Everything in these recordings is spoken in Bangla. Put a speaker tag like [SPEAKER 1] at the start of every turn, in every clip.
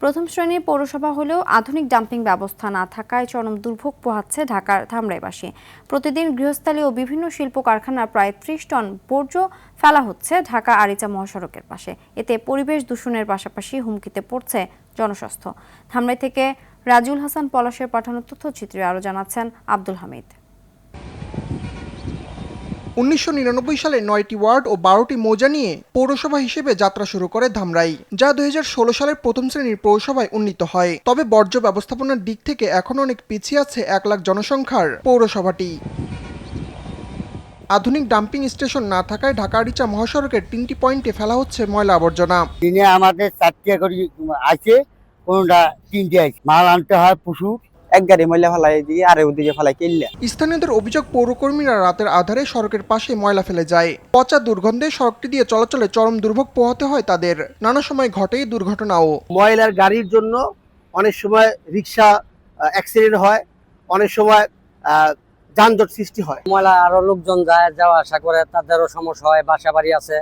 [SPEAKER 1] প্রথম শ্রেণীর পৌরসভা হলেও আধুনিক ডাম্পিং ব্যবস্থা না থাকায় চরম দুর্ভোগ পোহাচ্ছে ঢাকার ধামরাইবাসী। প্রতিদিন গৃহস্থালী ও বিভিন্ন শিল্প কারখানার প্রায় ৩০ টন বর্জ্য ফেলা হচ্ছে ঢাকা আরিচা মহাসড়কের পাশে। এতে পরিবেশ দূষণের পাশাপাশি হুমকিতে পড়ছে জনস্বাস্থ্য। ধামরাই থেকে রাজুল হাসান পলাশের পাঠানো তথ্যচিত্রে আরও জানাচ্ছেন আব্দুল হামিদ।
[SPEAKER 2] ১৯৯৯ সালে ৯টি ওয়ার্ড ও ১২টি মৌজা নিয়ে পৌরসভা হিসেবে যাত্রা শুরু করে ধামরাই, যা ২০১৬ সালের প্রথম শ্রেণীর পৌরসভায় উন্নীত হয়। তবে বর্জ্য ব্যবস্থাপনার দিক থেকে এখনও অনেক পিছিয়ে আছে ১ লাখ জনসংখ্যার পৌরসভাটি। আধুনিক ডাম্পিং স্টেশন না থাকায় ঢাকা আরিচা মহাসড়কের ৩টি পয়েন্টে ফেলা হচ্ছে ময়লা আবর্জনা।
[SPEAKER 3] দিনে আমাদের ৪টি করে আছে, কোনটা ৩টি আছে। মাল আনতে হয় পশু, এক গাড়ি ময়লা ফেলাই দিয়ে আর ওদিকে ফেলাই কিনলে।
[SPEAKER 2] স্থানীয়দের অভিযোগ, পৌরকর্মীরা রাতের আধারে সড়কের পাশে ময়লা ফেলে যায়। পচা দুর্গন্ধে সড়কটি দিয়ে চলাচলে চরম দুর্ভোগ পোহাতে হয় তাদের। নানা সময় ঘটে দুর্ঘটনাও।
[SPEAKER 4] ময়লার গাড়ির জন্য অনেক সময় রিক্সা অ্যাক্সিডেন্ট হয়, অনেক সময় যানজট সৃষ্টি হয়।
[SPEAKER 5] ময়লা আরো লোকজন যাওয়া আসা করে, তাদেরও সমস্যা হয়। বাসা বাড়ি আছে,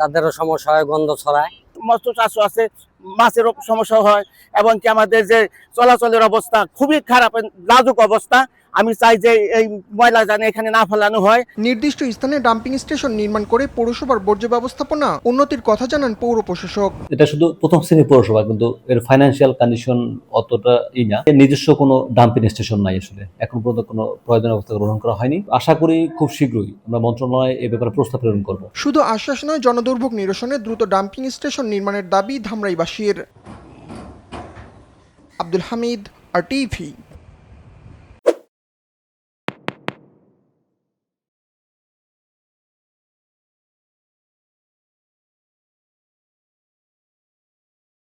[SPEAKER 5] তাদেরও সমস্যা হয়, গন্ধ ছড়ায়।
[SPEAKER 4] মৎস্য চাষ আছে, মাছেরও সমস্যা হয়, এবং কি আমাদের যে চলাচলের অবস্থা খুবই খারাপ, নাজুক অবস্থা। আমি চাই যে এই ময়লা যেন এখানে না ফেলানো হয়।
[SPEAKER 2] নির্দিষ্ট স্থানে ডাম্পিং স্টেশন নির্মাণ করে পৌরসভার বর্জ্য ব্যবস্থাপনা উন্নতির কথা জানান পৌর প্রশাসক।
[SPEAKER 6] এটা শুধু প্রথম শ্রেণীর পৌরসভা, কিন্তু এর ফাইন্যান্সিয়াল কন্ডিশন অতটা না। নিজস্ব কোনো ডাম্পিং স্টেশন নাই, আসলে এখন পর্যন্ত কোনো প্রয়োজনীয় ব্যবস্থা গ্রহণ করা হয়নি। আশা করি খুব শীঘ্রই আমরা মন্ত্রণালয়ে এ ব্যাপারে প্রস্তাব প্রেরণ করব।
[SPEAKER 2] শুধু আশ্বাস নয়, জনদুর্ভোগ নিরসনে দ্রুত ডাম্পিং স্টেশন নির্মাণের দাবি ধামরাইবাসীর। আব্দুল হামিদ, RTV।